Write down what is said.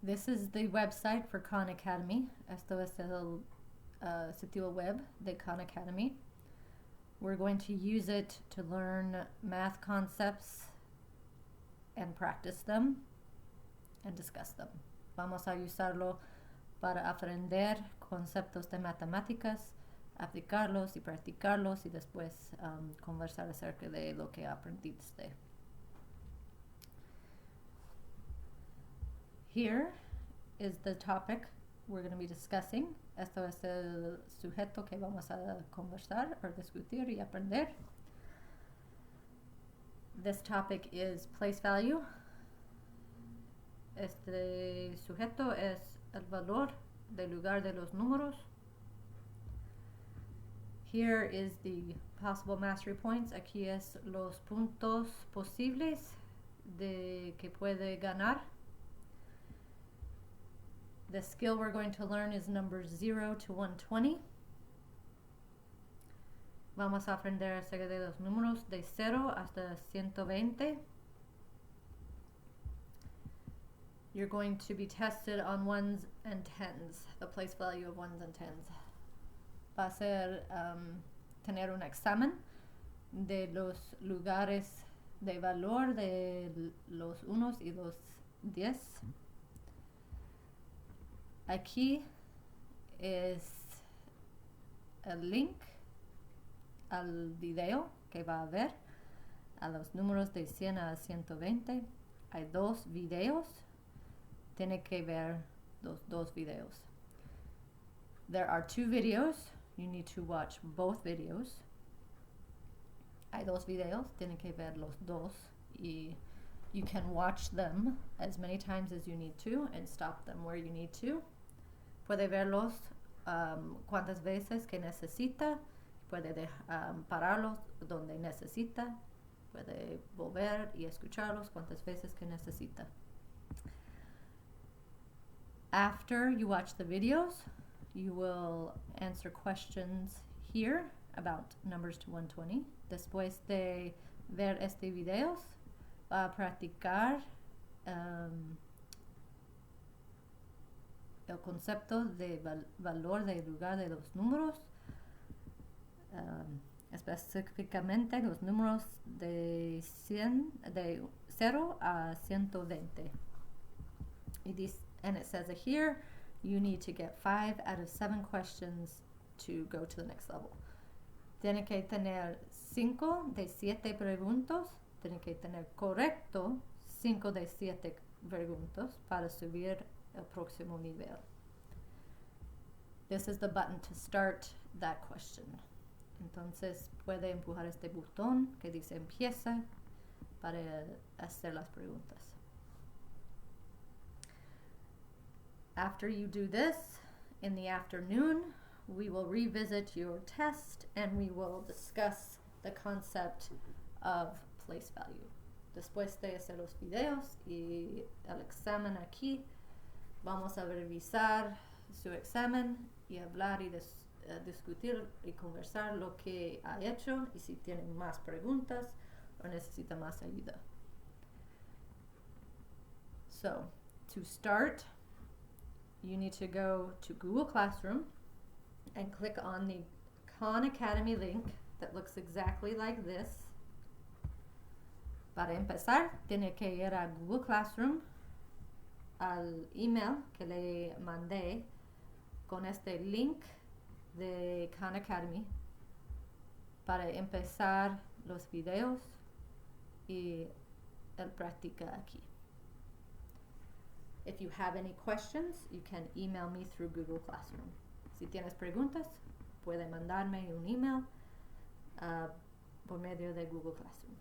This is the website for Khan Academy. Esto es el sitio web de Khan Academy. We're going to use it to learn math concepts and practice them and discuss them. Vamos a usarlo para aprender conceptos de matemáticas, aplicarlos y practicarlos y después conversar acerca de lo que aprendiste. Here is the topic we're going to be discussing. Esto es el sujeto que vamos a conversar or discutir y aprender. This topic is place value. Este sujeto es el valor del lugar de los números. Here is the possible mastery points. Aquí es los puntos posibles de que puede ganar. The skill we're going to learn is numbers 0 to 120. Vamos a aprender acerca de los números de 0 hasta 120. You're going to be tested on ones and tens, the place value of ones and tens. Va a ser tener un examen de los lugares de valor de los unos y los 10. Aquí es el link al video que va a ver a los números de 100 a 120. Hay dos videos. Tiene que ver los dos videos. There are two videos. You need to watch both videos. Hay dos videos. Tiene que ver los dos. Y you can watch them as many times as you need to and stop them where you need to. Puede verlos cuantas veces que necesita. Puede pararlos donde necesita. Puede volver y escucharlos cuantas veces que necesita. After you watch the videos, you will answer questions here about numbers to 120. Después de ver este videos, va a practicar el concepto de valor del lugar de los números, específicamente los números de 0 a 120. And it says here, you need to get 5 out of 7 questions to go to the next level. Tiene que tener 5 de 7 preguntas. Tiene que tener correcto 5 de 7 preguntas para subir el próximo nivel. This is the button to start that question. Entonces puede empujar este botón que dice empieza para hacer las preguntas. After you do this, in the afternoon, we will revisit your test and we will discuss the concept of place value. Después de hacer los videos y el examen aquí, vamos a revisar su examen y hablar y discutir y conversar lo que ha hecho y si tienen más preguntas o necesita más ayuda. So, to start, you need to go to Google Classroom and click on the Khan Academy link that looks exactly like this. Para empezar, tiene que ir a Google Classroom, al email que le mandé con este link de Khan Academy para empezar los videos y el práctica aquí. If you have any questions, you can email me through Google Classroom. Si tienes preguntas, puede mandarme un email por medio de Google Classroom.